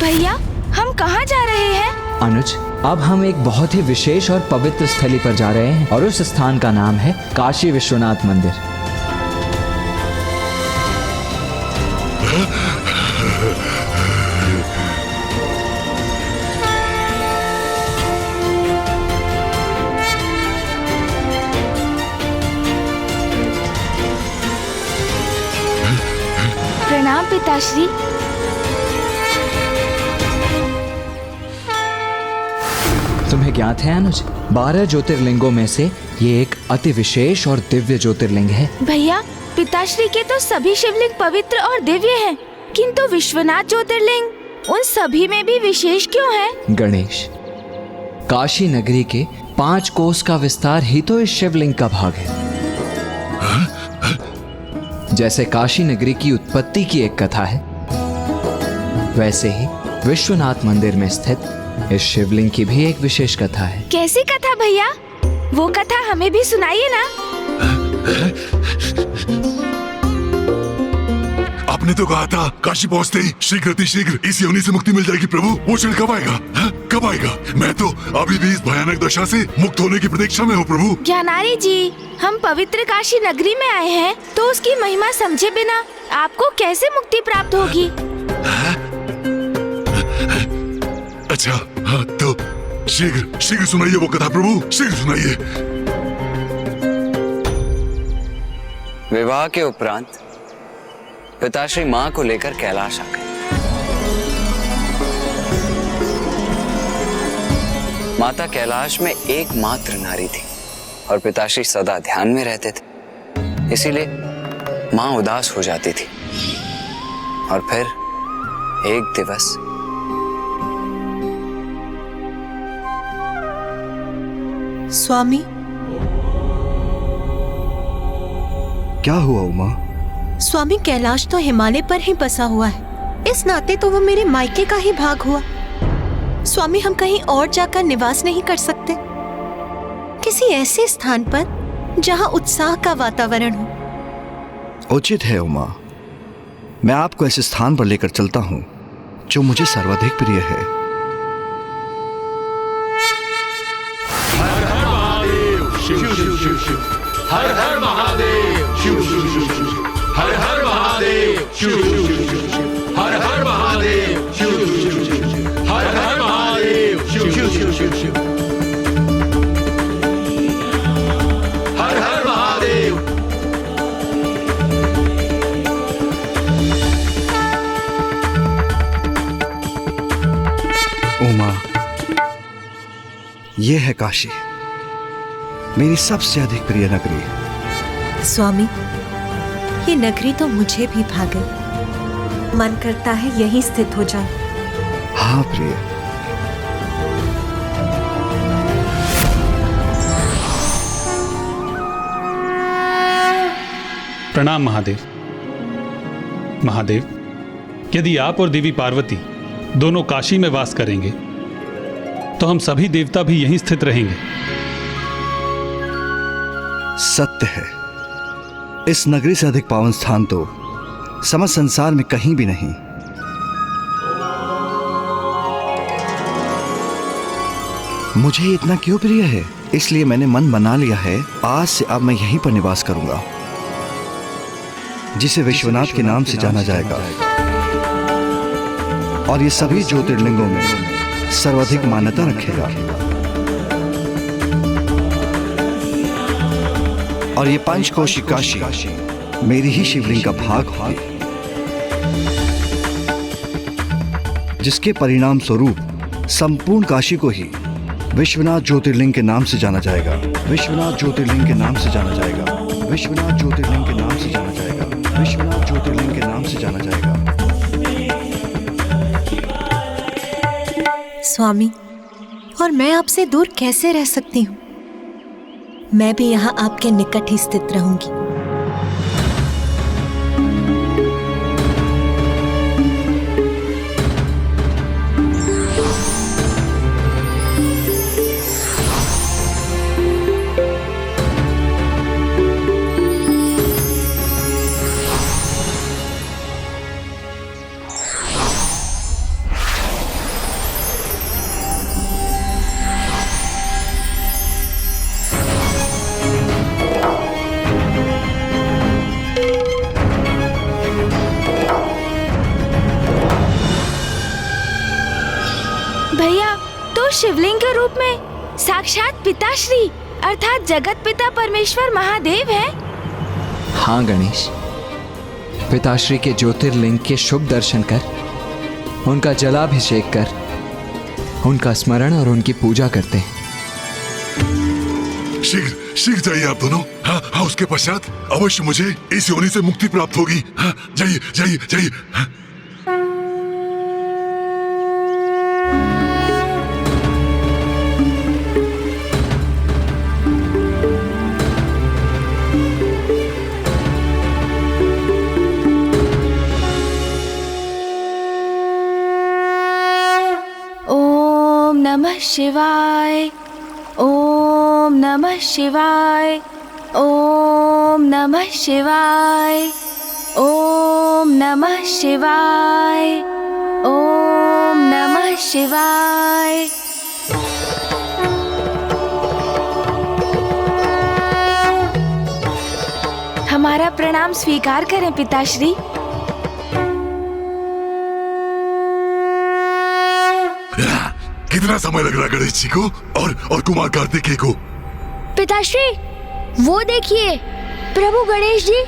भैया, हम कहाँ जा रहे हैं? अनुज, अब हम एक बहुत ही विशेष और पवित्र स्थली पर जा रहे हैं और उस स्थान का नाम है काशी विश्वनाथ मंदिर। प्रणाम पिताश्री। तुम्हें ज्ञात है अनुज, 12 ज्योतिर्लिंगों में से ये एक अति विशेष और दिव्य ज्योतिर्लिंग है। भैया, पिताश्री के तो सभी शिवलिंग पवित्र और दिव्य हैं, किंतु विश्वनाथ ज्योतिर्लिंग उन सभी में भी विशेष क्यों है? गणेश, काशी नगरी के 5 कोस का विस्तार ही तो इस शिवलिंग का भाग है। जैसे काशी नगरी की उत्पत्ति की एक कथा है, वैसे ही विश्वनाथ मंदिर में स्थित इस शिवलिंग की भी एक विशेष कथा है। कैसी कथा भैया? वो कथा हमें भी सुनाइए ना। आपने तो कहा था काशी पहुंचते ही शीघ्र इस योनि से मुक्ति मिल जाएगी प्रभु। वो क्षण कब आएगा? कब आएगा? मैं तो अभी भी इस भयानक दशा से मुक्त होने की प्रतीक्षा में हूँ प्रभु। ज्ञानारी जी, हम पवित्र काशी नगरी में आए हैं, तो उसकी महिमा समझे बिना आपको कैसे मुक्ति प्राप्त होगी? अच्छा, हाँ तो शीघ्र सुनाइए वो कथा प्रभु, शीघ्र सुनाइए। विवाह के उपरांत पिताश्री माँ को लेकर कैलाश आ गए। माता कैलाश में एकमात्र नारी थी और पिताश्री सदा ध्यान में रहते थे, इसीलिए माँ उदास हो जाती थी। और फिर एक दिवस स्वामी। क्या हुआ उमा? स्वामी, कैलाश तो हिमालय पर ही बसा हुआ है, इस नाते तो वो मेरे मायके का ही भाग हुआ। स्वामी, हम कहीं और जाकर निवास नहीं कर सकते? किसी ऐसे स्थान पर जहां उत्साह का वातावरण हो। उचित है उमा, मैं आपको ऐसे स्थान पर लेकर चलता हूँ जो मुझे सर्वाधिक प्रिय है। हर हर महादेव, शिव शिव शिव शिव। हर हर महादेव, शिव शिव शिव शिव। हर हर महादेव, शिव शिव शिव शिव। हर हर महादेव, शिव शिव शिव शिव। हर हर महादेव, शिव शिव शिव शिव शिव। हर हर महादेव। उमा, ये है काशी, मेरी सबसे अधिक प्रिय नगरी। स्वामी, ये नगरी तो मुझे भी भा गई। मन करता है यहीं स्थित हो जाऊं। हाँ प्रिय। प्रणाम महादेव। महादेव, यदि आप और देवी पार्वती दोनों काशी में वास करेंगे तो हम सभी देवता भी यहीं स्थित रहेंगे। सत्य है, इस नगरी से अधिक पावन स्थान तो समस्त संसार में कहीं भी नहीं। मुझे इतना क्यों प्रिय है, इसलिए मैंने मन बना लिया है, आज से अब मैं यहीं पर निवास करूंगा, जिसे विश्वनाथ के नाम से जाना जाएगा और ये सभी ज्योतिर्लिंगों में सर्वाधिक मान्यता रखेगा। और ये पंचकोशी काशी मेरी ही शिवलिंग का भाग होगी, जिसके परिणाम स्वरूप संपूर्ण काशी को ही विश्वनाथ ज्योतिर्लिंग के नाम से जाना जाएगा। विश्वनाथ ज्योतिर्लिंग के नाम से जाना जाएगा। विश्वनाथ ज्योतिर्लिंग के नाम से जाना जाएगा। विश्वनाथ ज्योतिर्लिंग के नाम से जाना जाएगा। स्वामी, और मैं आपसे दूर कैसे रह सकती हूँ? मैं भी यहाँ आपके निकट ही स्थित रहूंगी। भैया, तो शिवलिंग के रूप में साक्षात पिताश्री अर्थात जगत पिता परमेश्वर महादेव है। हाँ गणेश, पिताश्री के ज्योतिर्लिंग के शुभ दर्शन कर, उनका जलाभिषेक कर, उनका स्मरण और उनकी पूजा करते हैं। शीघ्र शीघ्र जाइए आप दोनों। हाँ हाँ, उसके पश्चात अवश्य मुझे इस योनि से मुक्ति प्राप्त होगी। हाँ, जाइए जाइए जाइए। हाँ। ओम नमः शिवाय, ओम नमः शिवाय, ओम नमः शिवाय, ओम नमः शिवाय, ओम नमः शिवाय। हमारा प्रणाम स्वीकार करें पिताश्री। कितना समय लग रहा गणेश जी को और कुमार कार्तिकेय को? पिताश्री, वो देखिए, प्रभु गणेश जी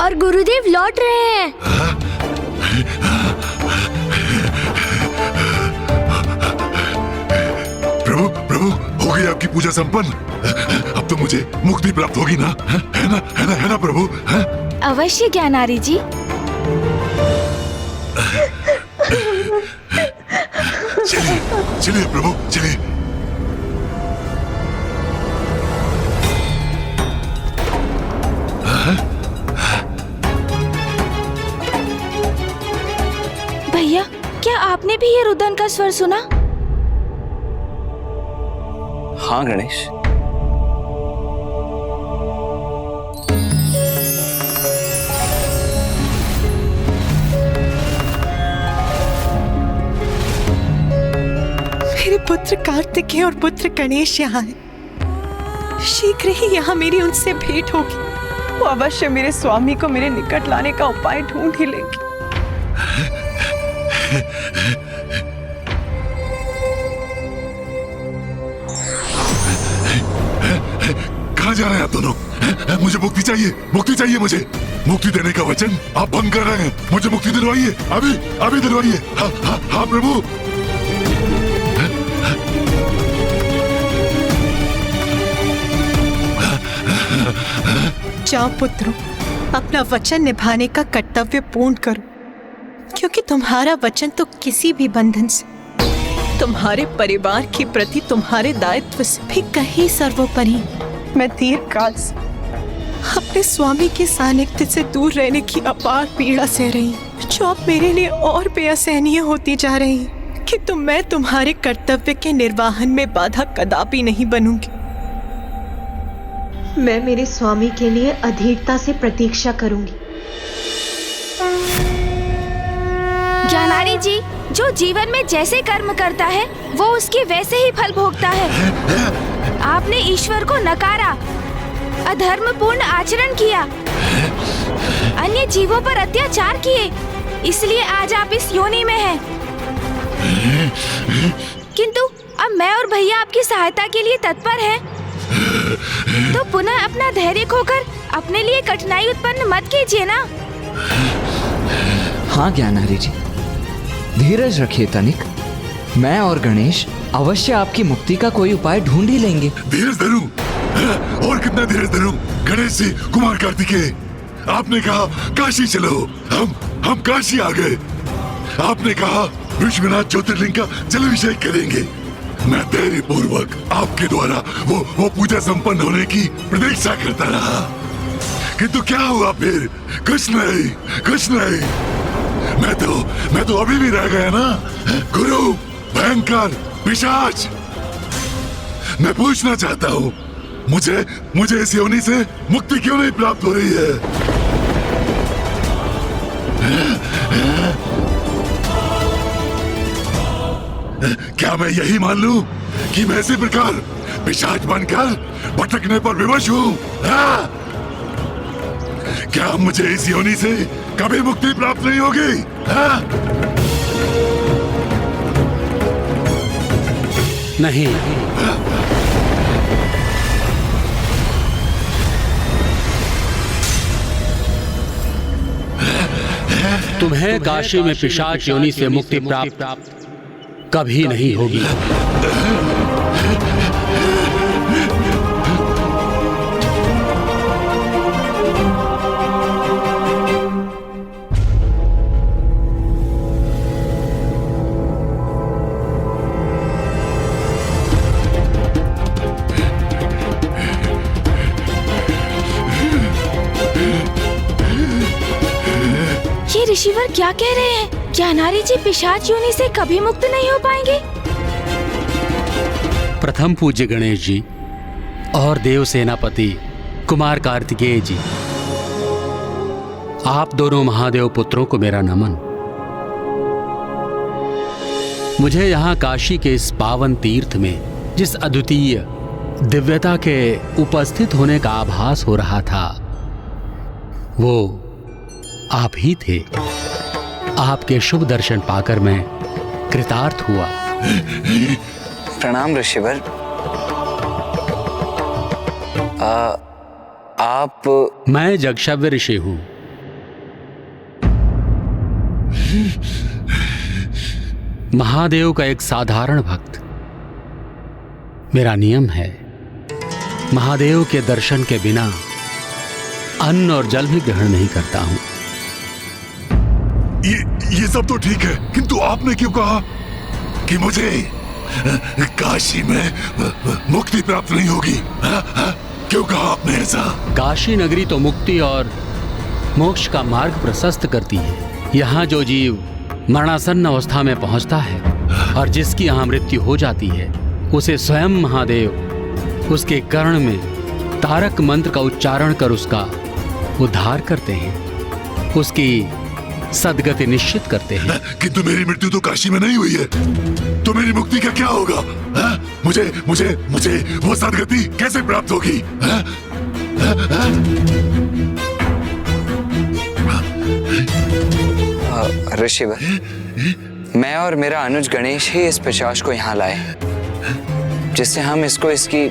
और गुरुदेव लौट रहे हैं। प्रभु प्रभु, हो गई आपकी पूजा संपन्न। अब तो मुझे मुक्ति प्राप्त होगी ना? है ना, है ना, है ना प्रभु? है? अवश्य ज्ञानारी जी। चलिए चलिए प्रभु, चलिए। भैया, क्या आपने भी ये रुदन का स्वर सुना? हाँ गणेश, मेरे पुत्र कार्तिकेय और पुत्र गणेश यहाँ हैं। शीघ्र ही यहाँ मेरी उनसे भेंट होगी। वो अवश्य मेरे स्वामी को मेरे निकट लाने का उपाय ढूंढ ही लेंगे। कहाँ जा रहे हैं आप दोनों? मुझे मुक्ति चाहिए, मुक्ति चाहिए मुझे। मुक्ति देने का वचन आप भंग कर रहे हैं। मुझे मुक्ति दिलवाइए, अभी अभी दिलवाइए। हाँ हाँ हाँ प्रभु। जाओ पुत्रों, अपना वचन निभाने का कर्तव्य पूर्ण करो, क्योंकि तुम्हारा वचन तो किसी भी बंधन से, तुम्हारे परिवार के प्रति तुम्हारे दायित्व से भी कहीं सर्वोपरि। मैं दीर्घकाल से अपने स्वामी के सानिध्य से दूर रहने की अपार पीड़ा सह रही हूँ, जो अब मेरे लिए और बेअसहनीय होती जा रही है, कि मैं तुम्हारे कर्तव्य के निर्वाहन में बाधा कदापि नहीं बनूंगी। मैं मेरे स्वामी के लिए अधीरता से प्रतीक्षा करूंगी। ज्ञानारी जी, जो जीवन में जैसे कर्म करता है वो उसके वैसे ही फल भोगता है। आपने ईश्वर को नकारा, अधर्मपूर्ण आचरण किया, अन्य जीवों पर अत्याचार किए, इसलिए आज आप इस योनि में हैं। किंतु अब मैं और भैया आपकी सहायता के लिए तत्पर हैं। तो पुनः अपना धैर्य खोकर अपने लिए कठिनाई उत्पन्न मत कीजिए ना। हाँ ज्ञानारी जी, धीरज रखिए तनिक। मैं और गणेश अवश्य आपकी मुक्ति का कोई उपाय ढूंढ ही लेंगे। धीरज धरूं? और कितना धीरज धरूं? गणेश जी, कुमार कार्तिकेय, आपने कहा काशी चलो, हम काशी आ गए। आपने कहा विश्वनाथ ज्योतिर्लिंग का जलाभिषेक करेंगे। मैं धैर्य पूर्वक आपके द्वारा वो पूजा संपन्न होने की प्रतीक्षा करता रहा, किंतु क्या हुआ फिर? कुछ नहीं, कुछ नहीं। मैं तो अभी भी रह गया ना। गुरु, भयंकर, पिशाच। मैं पूछना चाहता हूँ, मुझे इस योनि से मुक्ति क्यों नहीं प्राप्त हो रही है? क्या मैं यही मान लूं कि मैं इसी प्रकार पिशाच बनकर भटकने पर विवश हूँ? क्या मुझे इस योनि से कभी मुक्ति प्राप्त नहीं होगी? नहीं, तुम्हें काशी में पिशाच योनि से मुक्ति प्राप्त कभी नहीं होगी। ये ऋषिवर क्या कह रहे हैं? क्या नारी जी पिशाच योनि से कभी मुक्त नहीं हो पाएंगे? प्रथम पूज्य गणेश जी और देव सेनापति कुमार कार्तिकेय जी, आप दोनों महादेव पुत्रों को मेरा नमन। मुझे यहाँ काशी के इस पावन तीर्थ में जिस अद्वितीय दिव्यता के उपस्थित होने का आभास हो रहा था, वो आप ही थे। आपके शुभ दर्शन पाकर मैं कृतार्थ हुआ। प्रणाम ऋषिवर। आप? मैं जगशव्य ऋषि हूं। महादेव का एक साधारण भक्त। मेरा नियम है, महादेव के दर्शन के बिना अन्न और जल भी ग्रहण नहीं करता हूं। ये सब तो ठीक है, किंतु आपने क्यों कहा कि मुझे काशी में मुक्ति प्राप्त नहीं होगी? क्यों कहा आपने ऐसा? काशी नगरी तो मुक्ति और मोक्ष का मार्ग प्रशस्त करती है। यहाँ जो जीव मरणासन्न अवस्था में पहुंचता है और जिसकी यहाँ मृत्यु हो जाती है, उसे स्वयं महादेव उसके कर्ण में तारक मंत्र का उच्चारण कर उसका उद्धार करते हैं, उसकी सदगति निश्चित करते हैं। किंतु मेरी मृत्यु तो काशी में नहीं हुई है, तो मेरी मुक्ति का क्या होगा? मुझे मुझे मुझे वो सदगति कैसे प्राप्त होगी? ऋषिवर, मैं और मेरा अनुज गणेश ही इस पिशाच को यहाँ लाए, जिससे हम इसको इसकी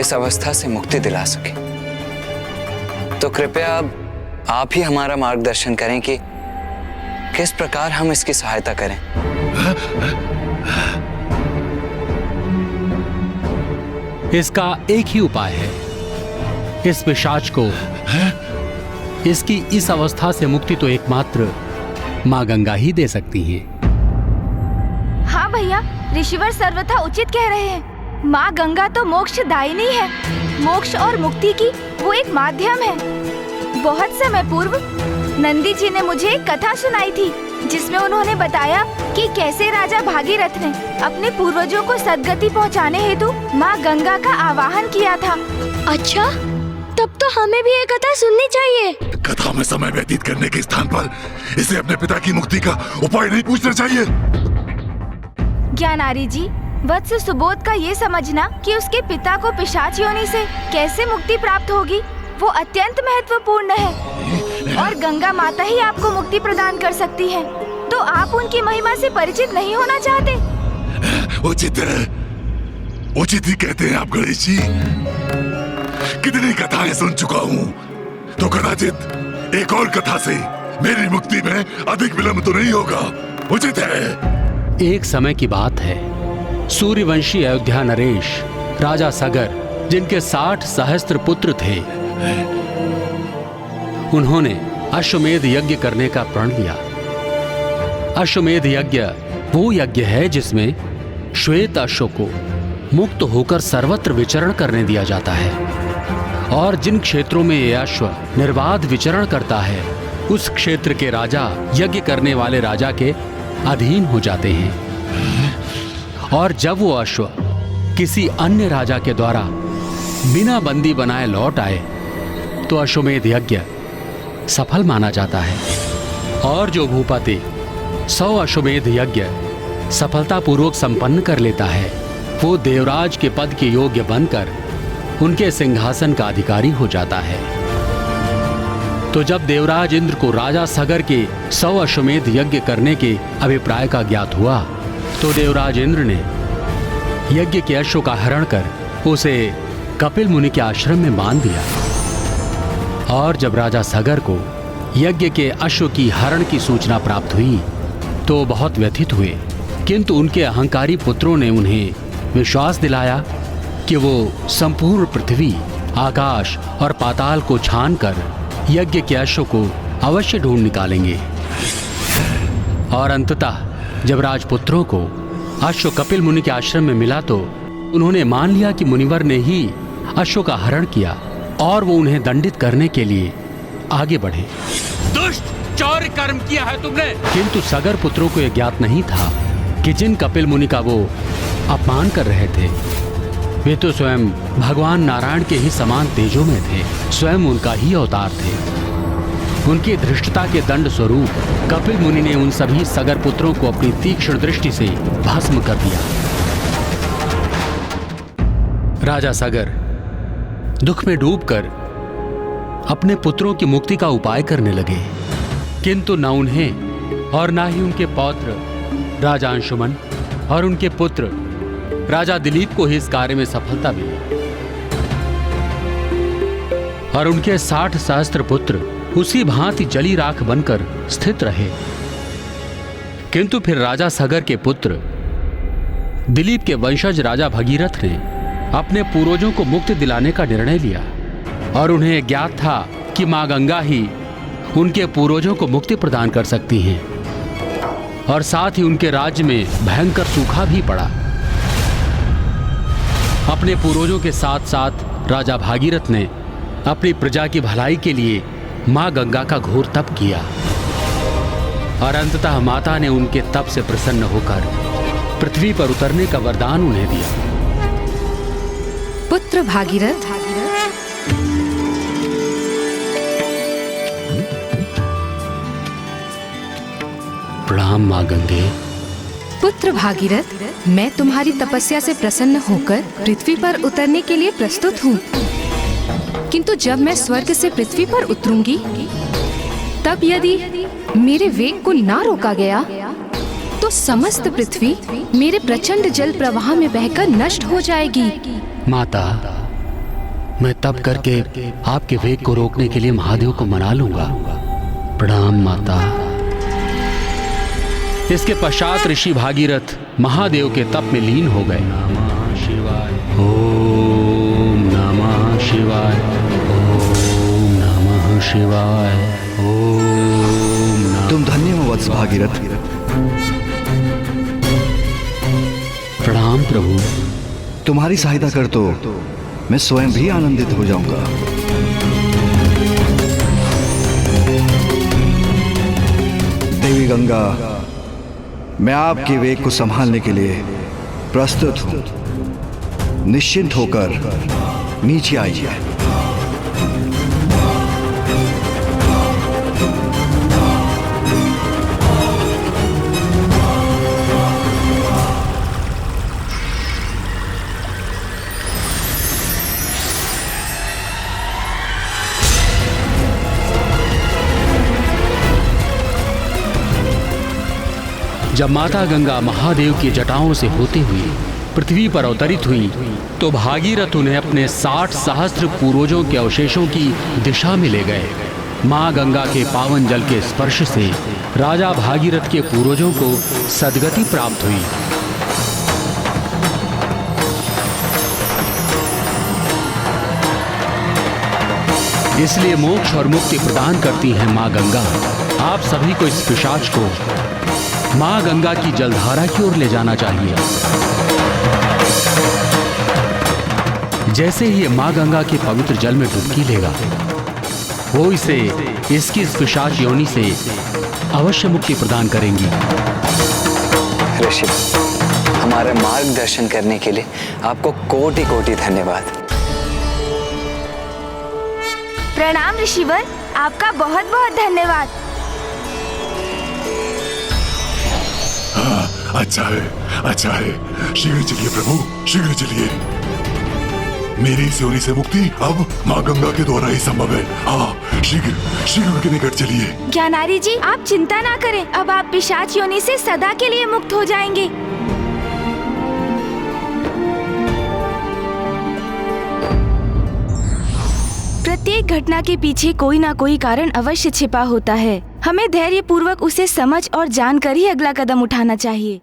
इस अवस्था से मुक्ति दिला सके। तो कृपया अब आप ही हमारा मार्गदर्शन करें कि किस प्रकार हम इसकी सहायता करें। इसका एक ही उपाय है। इस पिशाच को इसकी इस अवस्था से मुक्ति तो एकमात्र माँ गंगा ही दे सकती हैं। हाँ भैया, ऋषिवर सर्वथा उचित कह रहे हैं। माँ गंगा तो मोक्षदायिनी है। मोक्ष और मुक्ति की वो एक माध्यम है। बहुत समय पूर्व नंदी जी ने मुझे एक कथा सुनाई थी, जिसमें उन्होंने बताया कि कैसे राजा भागीरथ ने अपने पूर्वजों को सदगति पहुंचाने हेतु माँ गंगा का आवाहन किया था। अच्छा, तब तो हमें भी ये कथा सुननी चाहिए। कथा में समय व्यतीत करने के स्थान पर इसे अपने पिता की मुक्ति का उपाय नहीं पूछना चाहिए। ज्ञानारी जी, वत्स सुबोध का ये समझना कि उसके पिता को पिशाच योनि से कैसे मुक्ति प्राप्त होगी, वो अत्यंत महत्वपूर्ण है और गंगा माता ही आपको मुक्ति प्रदान कर सकती है। तो आप उनकी महिमा से परिचित नहीं होना चाहते? उचित है, उचित ही कहते हैं आप गणेश जी। कितनी कथाएं सुन चुका हूँ, तो कदाचित एक और कथा से मेरी मुक्ति में अधिक विलंब तो नहीं होगा। उचित है। एक समय की बात है, सूर्यवंशी अयोध्या नरेश राजा सगर, जिनके 60 सहस्त्र पुत्र थे, उन्होंने अश्वमेध यज्ञ करने का प्रण लिया। अश्वमेध यज्ञ वो यज्ञ है जिसमें श्वेत अश्व को मुक्त होकर सर्वत्र विचरण करने दिया जाता है, और जिन क्षेत्रों में यह अश्व निर्बाध विचरण करता है, उस क्षेत्र के राजा यज्ञ करने वाले राजा के अधीन हो जाते हैं। और जब वो अश्व किसी अन्य राजा के द्वारा बिना बंदी बनाए लौट आए, तो अश्वमेध यज्ञ सफल माना जाता है। और जो भूपति 100 अश्वमेध यज्ञ सफलतापूर्वक संपन्न कर लेता है, वो देवराज के पद के योग्य बनकर उनके सिंहासन का अधिकारी हो जाता है। तो जब देवराज इंद्र को राजा सगर के 100 अश्वमेध यज्ञ करने के अभिप्राय का ज्ञात हुआ, तो देवराज इंद्र ने यज्ञ के अश्व का हरण कर उसे कपिल मुनि के आश्रम में बांध दिया। और जब राजा सगर को यज्ञ के अश्व की हरण की सूचना प्राप्त हुई तो बहुत व्यथित हुए, किंतु उनके अहंकारी पुत्रों ने उन्हें विश्वास दिलाया कि वो संपूर्ण पृथ्वी, आकाश और पाताल को छानकर यज्ञ के अश्व को अवश्य ढूंढ निकालेंगे। और अंततः जब राजपुत्रों को अश्व कपिल मुनि के आश्रम में मिला तो उन्होंने मान लिया कि मुनिवर ने ही अश्व का हरण किया और वो उन्हें दंडित करने के लिए आगे बढ़े। दुष्ट, चौर्य कर्म किया है तुमने। किंतु सगर पुत्रों को यह ज्ञात नहीं था कि जिन कपिल मुनि का वो अपमान कर रहे थे वे तो स्वयं भगवान नारायण के ही समान तेजों में थे, स्वयं उनका ही अवतार थे। उनकी धृष्टता के दंड स्वरूप कपिल मुनि ने उन सभी सगर पुत्रों को अपनी तीक्ष्ण दृष्टि से भस्म कर दिया। राजा सगर दुख में डूबकर अपने पुत्रों की मुक्ति का उपाय करने लगे, किंतु न उन्हें और न ही उनके पौत्र राजा अंशुमन और उनके पुत्र राजा दिलीप को ही इस कार्य में सफलता मिली। और उनके 60 सहस्त्र पुत्र उसी भांति जली राख बनकर स्थित रहे। किंतु फिर राजा सगर के पुत्र दिलीप के वंशज राजा भगीरथ ने अपने पूर्वजों को मुक्ति दिलाने का निर्णय लिया और उन्हें ज्ञात था कि मां गंगा ही उनके पूर्वजों को मुक्ति प्रदान कर सकती हैं। और साथ ही उनके राज्य में भयंकर सूखा भी पड़ा। अपने पूर्वजों के साथ साथ राजा भागीरथ ने अपनी प्रजा की भलाई के लिए मां गंगा का घोर तप किया और अंततः माता ने उनके तप से प्रसन्न होकर पृथ्वी पर उतरने का वरदान उन्हें दिया। पुत्र भागीरथ, प्रणाम मां गंगे। पुत्र भागीरथ, मैं तुम्हारी तपस्या से प्रसन्न होकर पृथ्वी पर उतरने के लिए प्रस्तुत हूँ। किंतु जब मैं स्वर्ग से पृथ्वी पर उतरूंगी तब यदि मेरे वेग को ना रोका गया तो समस्त पृथ्वी मेरे प्रचंड जल प्रवाह में बहकर नष्ट हो जाएगी। माता, मैं तप करके आपके वेग को रोकने के लिए महादेव को मना लूंगा। प्रणाम माता। इसके पश्चात ऋषि भागीरथ महादेव के तप में लीन हो गए। नमः शिवाय, ओम नमः शिवाय, ओम नमः शिवाय, ओम नमः। तुम धन्य हो वत्स भागीरथ। प्रणाम प्रभु। तुम्हारी सहायता कर तो मैं स्वयं भी आनंदित हो जाऊंगा। देवी गंगा, मैं आपके वेग को संभालने के लिए प्रस्तुत हूं। निश्चिंत होकर नीचे आइए। जब माता गंगा महादेव की जटाओं से होते हुए पृथ्वी पर अवतरित हुई तो भागीरथ उन्हें अपने 60 सहस्त्र पूर्वजों के अवशेषों की दिशा में ले गए। मां गंगा के पावन जल के स्पर्श से राजा भागीरथ के पूर्वजों को सद्गति प्राप्त हुई। इसलिए मोक्ष और मुक्ति प्रदान करती है मां गंगा। आप सभी को इस पिशाच को मां गंगा की जलधारा की ओर ले जाना चाहिए। जैसे ही ये मां गंगा के पवित्र जल में डुबकी लेगा वो इसे इसकी इस पिशाच योनि से अवश्य मुक्ति प्रदान करेंगी। ऋषि, हमारे मार्गदर्शन करने के लिए आपको कोटि कोटि धन्यवाद। प्रणाम ऋषिवर, आपका बहुत बहुत धन्यवाद। अच्छा है। शीघ्र चलिए प्रभु, शीघ्र चलिए। मेरी इस योनि से मुक्ति अब माँ गंगा के द्वारा ही संभव है। हाँ, शीघ्र उनके निकट चलिए। ज्ञानारी जी, आप चिंता ना करें, अब आप पिशाच योनि से सदा के लिए मुक्त हो जाएंगे। प्रत्येक घटना के पीछे कोई ना कोई कारण अवश्य छिपा होता है। हमें धैर्य पूर्वक उसे समझ और जानकर ही अगला कदम उठाना चाहिए।